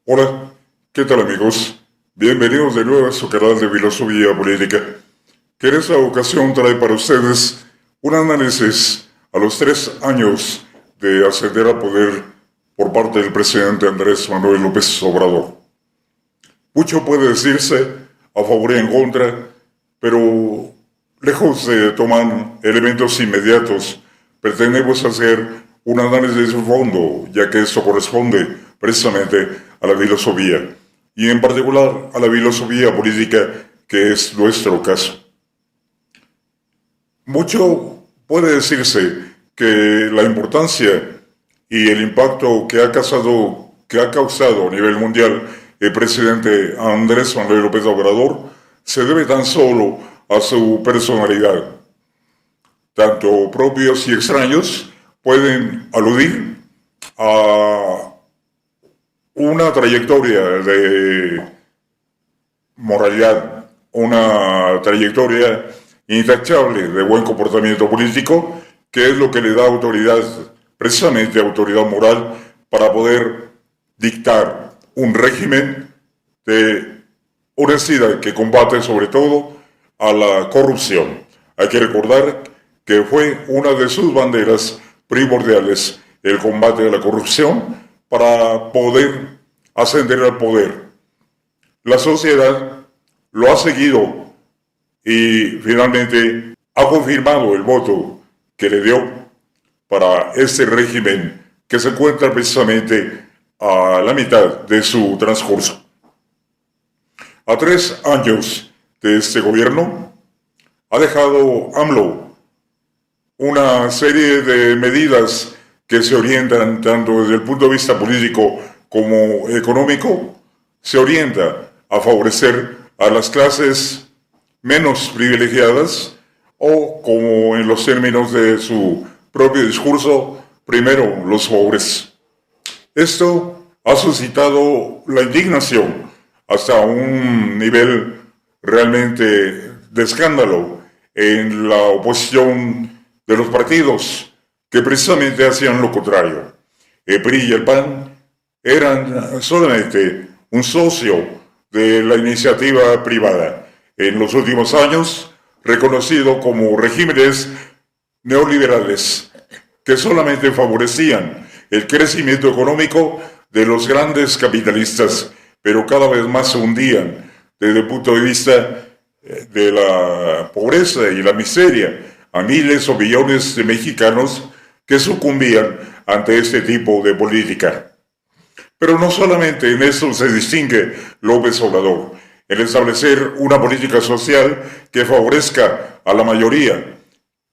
Hola, ¿qué tal amigos? Bienvenidos de nuevo a su canal de Filosofía Política, que en esta ocasión trae para ustedes un análisis a los 3 años de ascender al poder por parte del presidente Andrés Manuel López Obrador. Mucho puede decirse a favor y en contra, pero lejos de tomar elementos inmediatos, pretendemos hacer un análisis de fondo, ya que esto corresponde precisamente a la filosofía, y en particular a la filosofía política, que es nuestro caso. Mucho puede decirse que la importancia y el impacto que ha causado a nivel mundial el presidente Andrés Manuel López Obrador se debe tan solo a su personalidad. Tanto propios y extraños pueden aludir a una trayectoria de moralidad, una trayectoria intachable de buen comportamiento político, que es lo que le da autoridad, precisamente autoridad moral, para poder dictar un régimen de honestidad que combate sobre todo a la corrupción. Hay que recordar que fue una de sus banderas primordiales el combate a la corrupción para poder ascender al poder. La sociedad lo ha seguido y finalmente ha confirmado el voto que le dio para este régimen que se encuentra precisamente a la mitad de su transcurso. A 3 años de este gobierno ha dejado AMLO una serie de medidas que se orientan tanto desde el punto de vista político como económico, se orienta a favorecer a las clases menos privilegiadas o, como en los términos de su propio discurso, primero los pobres. Esto ha suscitado la indignación hasta un nivel realmente de escándalo en la oposición de los partidos que precisamente hacían lo contrario. El PRI y el PAN eran solamente un socio de la iniciativa privada. En los últimos años, reconocido como regímenes neoliberales que solamente favorecían el crecimiento económico de los grandes capitalistas, pero cada vez más se hundían desde el punto de vista de la pobreza y la miseria a miles o millones de mexicanos que sucumbían ante este tipo de política. Pero no solamente en eso se distingue López Obrador, el establecer una política social que favorezca a la mayoría,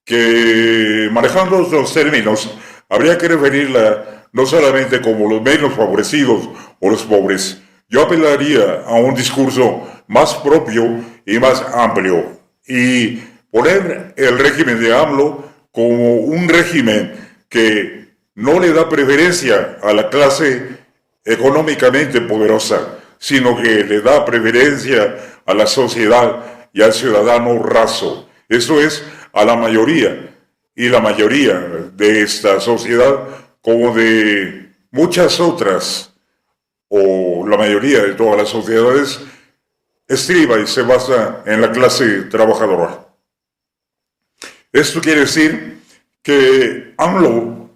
que manejando los términos habría que referirla no solamente como los menos favorecidos o los pobres. Yo apelaría a un discurso más propio y más amplio y poner el régimen de AMLO como un régimen que no le da preferencia a la clase económicamente poderosa, sino que le da preferencia a la sociedad y al ciudadano raso. Eso es, a la mayoría, y la mayoría de esta sociedad, como de muchas otras, o la mayoría de todas las sociedades, estriba y se basa en la clase trabajadora. Esto quiere decir que AMLO,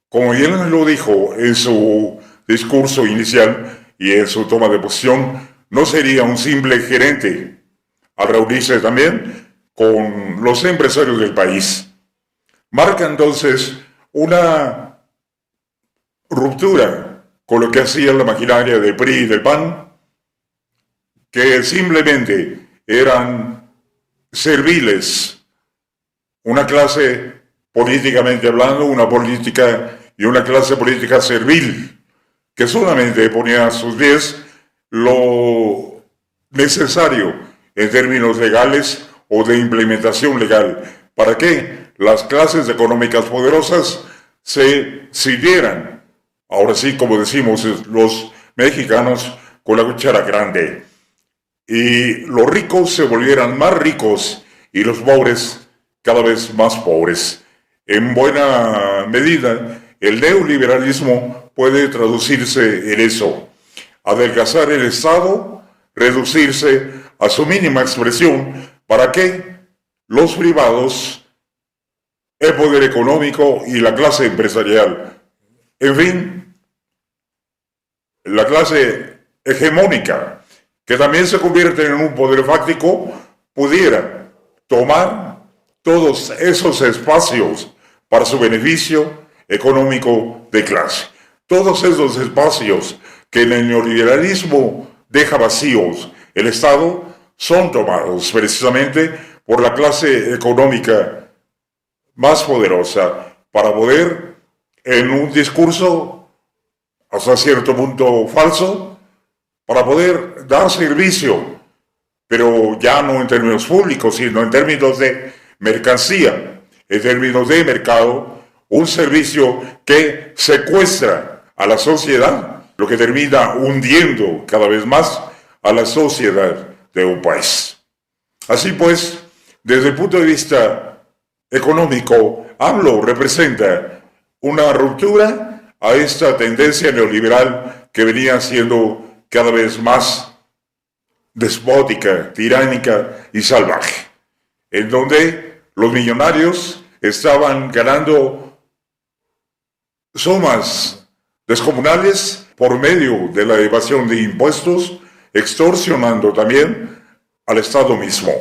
como bien lo dijo en su discurso inicial y en su toma de posición, no sería un simple gerente, al reunirse también con los empresarios del país. Marca entonces una ruptura con lo que hacía la maquinaria del PRI y del PAN, que simplemente eran serviles, una clase políticamente hablando, una política y una clase política servil, que solamente ponía a sus pies lo necesario en términos legales o de implementación legal, para que las clases económicas poderosas se sirvieran, ahora sí, como decimos los mexicanos, con la cuchara grande. y los ricos se volvieran más ricos y los pobres cada vez más pobres. En buena medida, el neoliberalismo puede traducirse en eso: adelgazar el Estado, reducirse a su mínima expresión para que los privados, el poder económico y la clase empresarial, en fin, la clase hegemónica, que también se convierte en un poder fáctico, pudiera tomar todos esos espacios para su beneficio económico de clase. Todos esos espacios que en el neoliberalismo deja vacíos el Estado son tomados precisamente por la clase económica más poderosa para poder, en un discurso hasta cierto punto falso, para poder dar servicio, pero ya no en términos públicos, sino en términos de mercancía, en términos de mercado, un servicio que secuestra a la sociedad, lo que termina hundiendo cada vez más a la sociedad de un país. Así pues, desde el punto de vista económico, AMLO representa una ruptura a esta tendencia neoliberal que venía siendo cada vez más despótica, tiránica y salvaje, en donde los millonarios estaban ganando sumas descomunales por medio de la evasión de impuestos, extorsionando también al Estado mismo.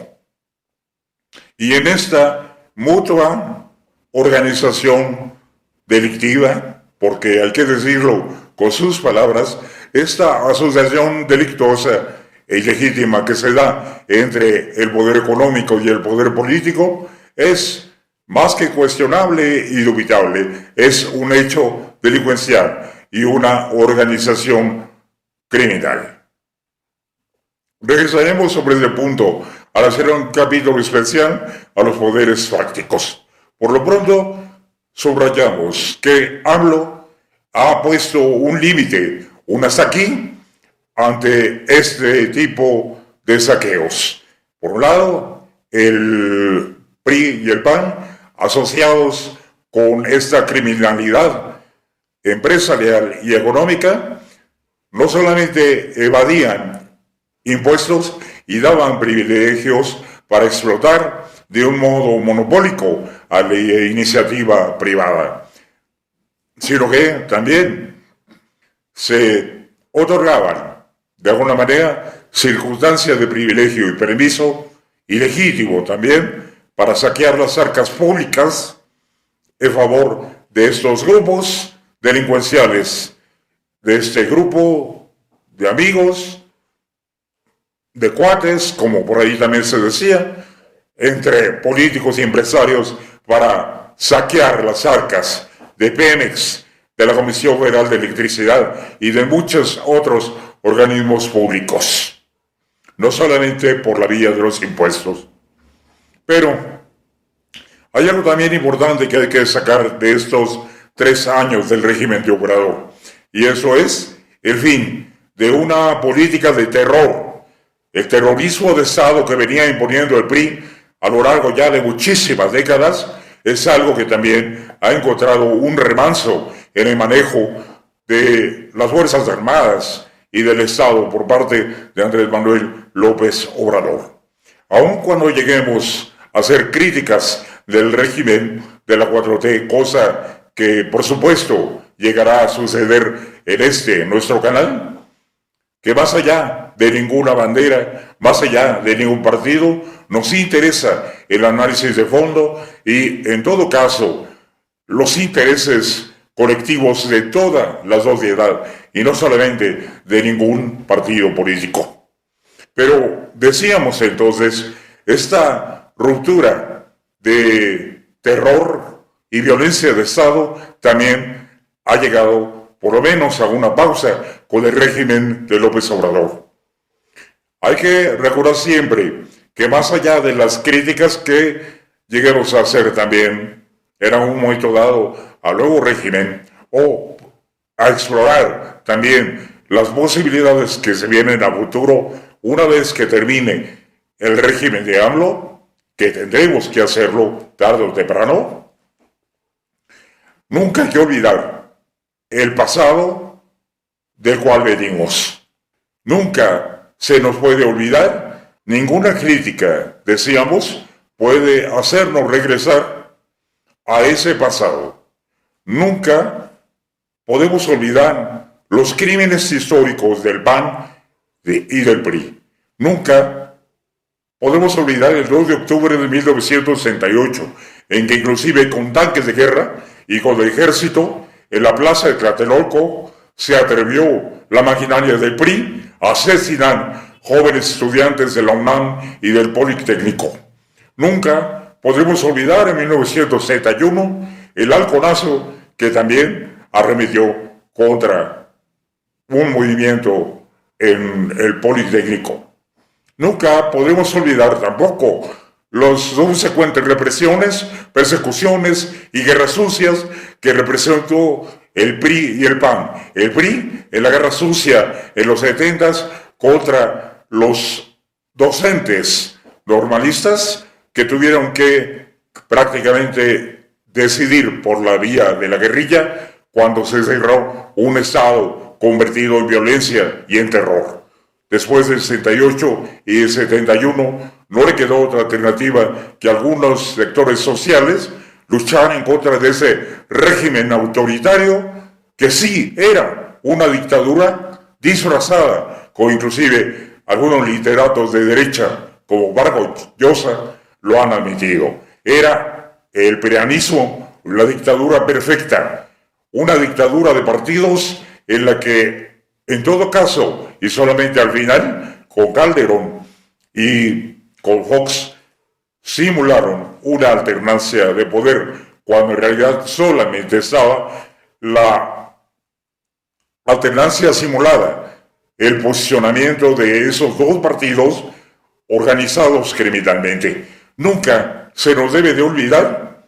Y en esta mutua organización delictiva, porque hay que decirlo con sus palabras, esta asociación delictuosa e ilegítima que se da entre el poder económico y el poder político es más que cuestionable y dubitable, es un hecho delincuencial y una organización criminal. Regresaremos sobre ese punto al hacer un capítulo especial a los poderes fácticos. Por lo pronto, subrayamos que AMLO ha puesto un límite, un hasta aquí, ante este tipo de saqueos. Por un lado, el PRI y el PAN, asociados con esta criminalidad empresarial y económica, no solamente evadían impuestos y daban privilegios para explotar de un modo monopólico a la iniciativa privada, sino que también se otorgaban de alguna manera circunstancias de privilegio y permiso ilegítimo también para saquear las arcas públicas en favor de estos grupos delincuenciales, de este grupo de amigos, de cuates, como por ahí también se decía, entre políticos y empresarios para saquear las arcas de Pemex, de la Comisión Federal de Electricidad y de muchos otros organismos públicos, no solamente por la vía de los impuestos. Pero hay algo también importante que hay que destacar de estos 3 años del régimen de Obrador, y eso es el fin de una política de terror, el terrorismo de Estado que venía imponiendo el PRI a lo largo ya de muchísimas décadas. Es algo que también ha encontrado un remanso en el manejo de las Fuerzas Armadas y del Estado por parte de Andrés Manuel López Obrador. Aun cuando lleguemos a hacer críticas del régimen de la 4T, cosa que por supuesto llegará a suceder en nuestro canal, que más allá de ninguna bandera, más allá de ningún partido, nos interesa el análisis de fondo y, en todo caso, los intereses colectivos de toda la sociedad y no solamente de ningún partido político. Pero decíamos entonces, esta ruptura de terror y violencia de Estado también ha llegado por lo menos a una pausa con el régimen de López Obrador. Hay que recordar siempre que más allá de las críticas que lleguemos a hacer también en un momento dado al nuevo régimen o a explorar también las posibilidades que se vienen a futuro una vez que termine el régimen de AMLO, que tendremos que hacerlo tarde o temprano, nunca hay que olvidar el pasado del cual venimos. Nunca se nos puede olvidar, ninguna crítica, decíamos, puede hacernos regresar a ese pasado. Nunca podemos olvidar los crímenes históricos del PAN y del PRI. Nunca podemos olvidar el 2 de octubre de 1968, en que inclusive con tanques de guerra y con el ejército, en la plaza de Tlatelolco, se atrevió la maquinaria del PRI a asesinar jóvenes estudiantes de la UNAM y del Politécnico. Nunca podremos olvidar en 1971 el halconazo que también arremetió contra un movimiento en el Politécnico. Nunca podemos olvidar tampoco las subsecuentes represiones, persecuciones y guerras sucias que representó el PRI y el PAN. El PRI en la guerra sucia en los 70s contra los docentes normalistas que tuvieron que prácticamente decidir por la vía de la guerrilla cuando se cerró un Estado convertido en violencia y en terror. Después del 68 y el 71 no le quedó otra alternativa que algunos sectores sociales luchar en contra de ese régimen autoritario que sí era una dictadura disfrazada, con inclusive algunos literatos de derecha como Vargas Llosa lo han admitido. Era el pereanismo, la dictadura perfecta, una dictadura de partidos en la que en todo caso, y solamente al final, con Calderón y con Fox, simularon una alternancia de poder, cuando en realidad solamente estaba la alternancia simulada, el posicionamiento de esos dos partidos organizados criminalmente. Nunca se nos debe de olvidar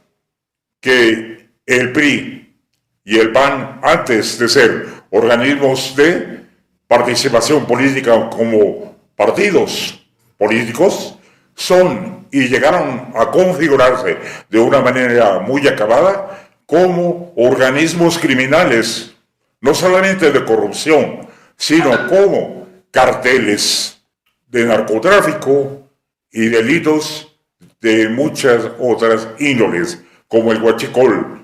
que el PRI y el PAN, antes de ser organismos de participación política como partidos políticos, son y llegaron a configurarse de una manera muy acabada como organismos criminales, no solamente de corrupción, sino como carteles de narcotráfico y delitos de muchas otras índoles, como el huachicol.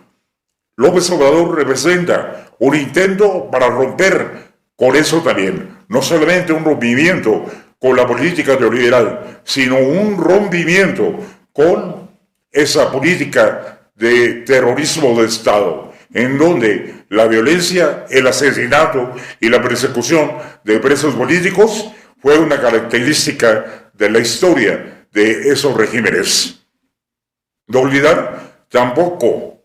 López Obrador representa un intento para romper con eso también, no solamente un rompimiento con la política neoliberal, sino un rompimiento con esa política de terrorismo de Estado, en donde la violencia, el asesinato y la persecución de presos políticos fue una característica de la historia de esos regímenes. No olvidar tampoco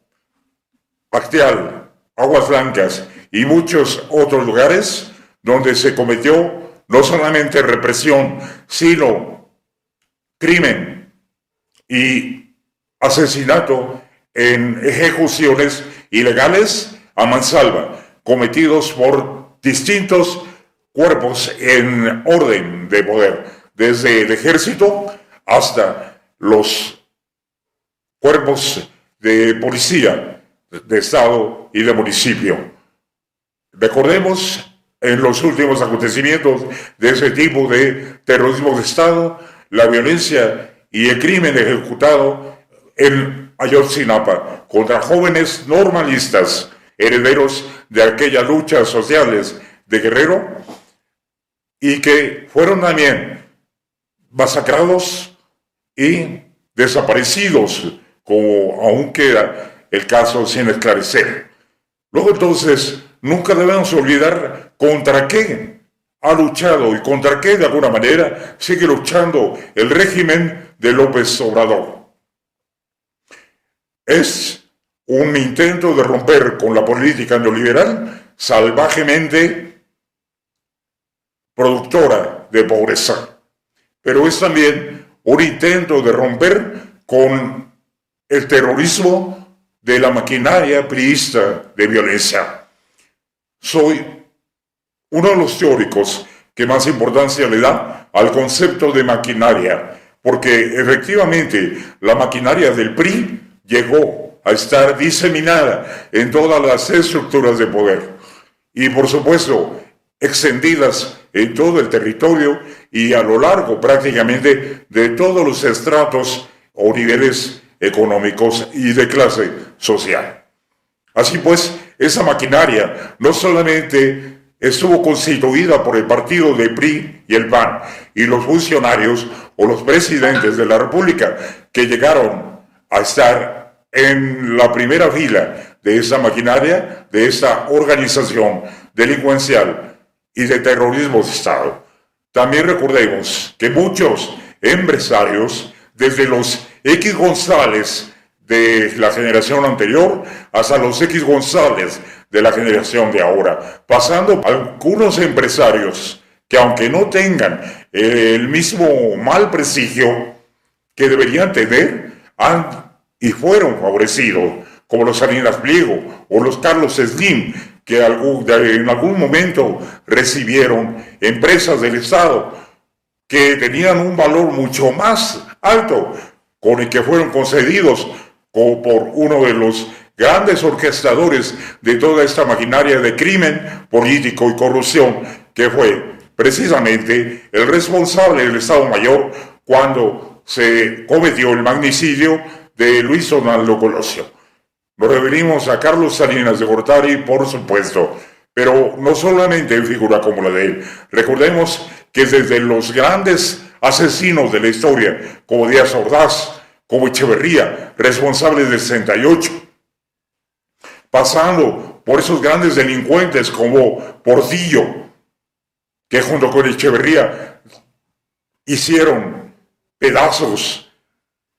Acteal, Aguas Blancas y muchos otros lugares donde se cometió no solamente represión, sino crimen y asesinato en ejecuciones ilegales a mansalva, cometidos por distintos cuerpos en orden de poder, desde el ejército hasta los cuerpos de policía, de Estado y de municipio. Recordemos en los últimos acontecimientos de ese tipo de terrorismo de Estado, la violencia y el crimen ejecutado en Ayotzinapa contra jóvenes normalistas, herederos de aquellas luchas sociales de Guerrero, y que fueron también masacrados y desaparecidos, como aún queda el caso sin esclarecer. Luego entonces, nunca debemos olvidar contra qué ha luchado y contra qué de alguna manera sigue luchando el régimen de López Obrador. Es un intento de romper con la política neoliberal salvajemente productora de pobreza, pero es también un intento de romper con el terrorismo de la maquinaria priista de violencia. Soy uno de los teóricos que más importancia le da al concepto de maquinaria, porque efectivamente la maquinaria del PRI llegó a estar diseminada en todas las estructuras de poder y por supuesto extendidas en todo el territorio y a lo largo prácticamente de todos los estratos o niveles económicos y de clase social. Así pues, esa maquinaria no solamente estuvo constituida por el partido del PRI y el PAN y los funcionarios o los presidentes de la República que llegaron a estar en la primera fila de esa maquinaria, de esa organización delincuencial y de terrorismo de Estado. También recordemos que muchos empresarios, desde los X González de la generación anterior hasta los X González de la generación de ahora, pasando a algunos empresarios que aunque no tengan el mismo mal prestigio que deberían tener, han y fueron favorecidos, como los Salinas Pliego o los Carlos Slim, que en algún momento recibieron empresas del Estado que tenían un valor mucho más alto con el que fueron concedidos por uno de los grandes orquestadores de toda esta maquinaria de crimen político y corrupción, que fue precisamente el responsable del Estado Mayor cuando se cometió el magnicidio de Luis Donaldo Colosio. Nos referimos a Carlos Salinas de Gortari, por supuesto, pero no solamente en figura como la de él. Recordemos que desde los grandes asesinos de la historia, como Díaz Ordaz, como Echeverría, responsable del 68, pasando por esos grandes delincuentes como Portillo, que junto con Echeverría hicieron pedazos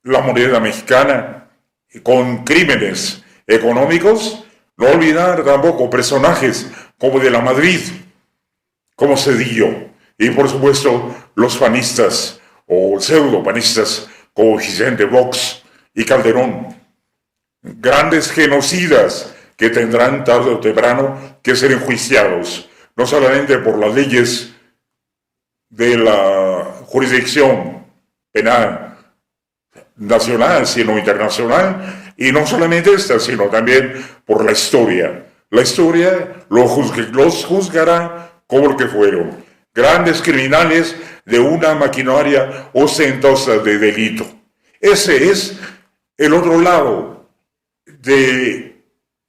la moneda mexicana con crímenes económicos. No olvidar tampoco personajes como de la Madrid, como Cedillo, y por supuesto los panistas o pseudo-panistas como Vicente Fox y Calderón, grandes genocidas que tendrán tarde o temprano que ser enjuiciados, no solamente por las leyes de la jurisdicción penal nacional, sino internacional, y no solamente esta, sino también por la historia. La historia los juzgará como lo que fueron, grandes criminales de una maquinaria ostentosa de delito. Ese es el otro lado del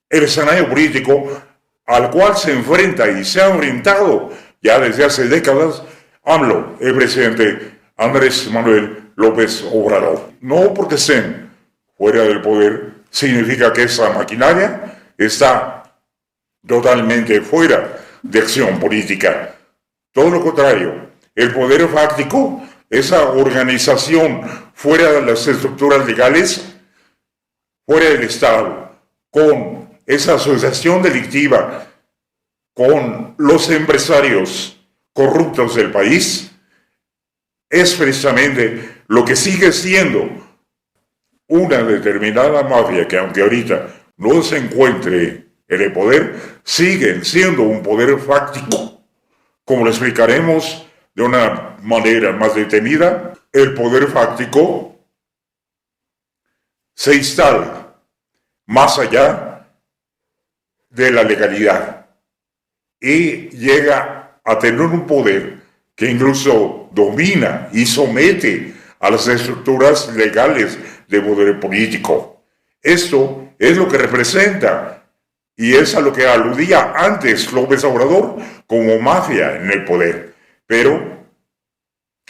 escenario político al cual se enfrenta y se ha enfrentado ya desde hace décadas AMLO, el presidente Andrés Manuel López Obrador. No porque estén fuera del poder significa que esa maquinaria está totalmente fuera de acción política. Todo lo contrario, el poder fáctico, esa organización fuera de las estructuras legales, fuera del Estado, con esa asociación delictiva, con los empresarios corruptos del país, es precisamente lo que sigue siendo una determinada mafia que, aunque ahorita no se encuentre en el poder, siguen siendo un poder fáctico. Como lo explicaremos de una manera más detenida, el poder fáctico se instala más allá de la legalidad y llega a tener un poder que incluso domina y somete a las estructuras legales de poder político. Esto es lo que representa y es a lo que aludía antes López Obrador como mafia en el poder. Pero,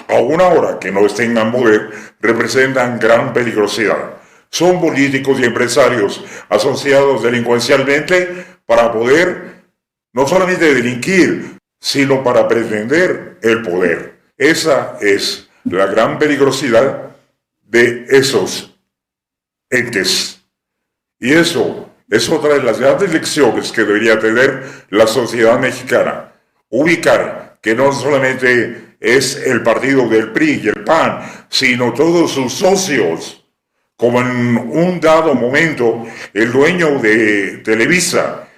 aún ahora que no estén en poder, representan gran peligrosidad. Son políticos y empresarios asociados delincuencialmente para poder no solamente delinquir, sino para pretender el poder. Esa es la gran peligrosidad de esos entes. Y eso es otra de las grandes lecciones que debería tener la sociedad mexicana. Ubicar que no solamente es el partido del PRI y el PAN, sino todos sus socios, como en un dado momento el dueño de Televisa,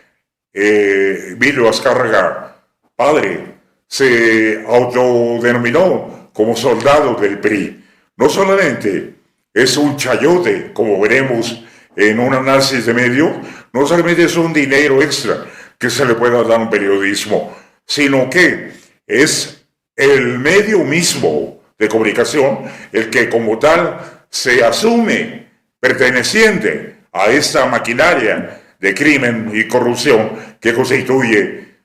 Emilio Azcárraga, padre, se autodenominó como soldado del PRI. No solamente es un chayote, como veremos en un análisis de medio, no solamente es un dinero extra que se le pueda dar a un periodismo, sino que es el medio mismo de comunicación el que como tal se asume perteneciente a esta maquinaria de crimen y corrupción que constituye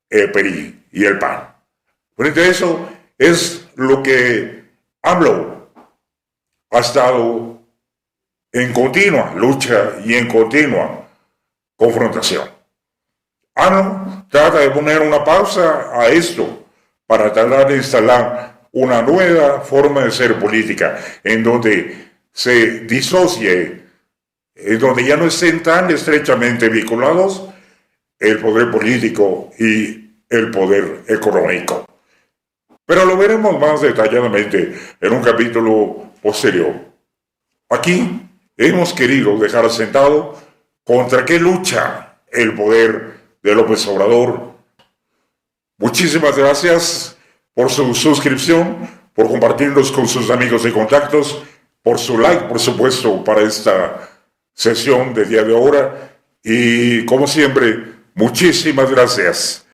el PRI y el PAN. Frente a eso es lo que AMLO ha estado en continua lucha y en continua confrontación. AMLO trata de poner una pausa a esto para tratar de instalar una nueva forma de ser política en donde se disocie, en donde ya no estén tan estrechamente vinculados el poder político y el poder económico. Pero lo veremos más detalladamente en un capítulo posterior. Aquí hemos querido dejar asentado contra qué lucha el poder de López Obrador. Muchísimas gracias por su suscripción, por compartirnos con sus amigos y contactos, por su like, por supuesto, para esta sesión de día de ahora. Y como siempre, muchísimas gracias.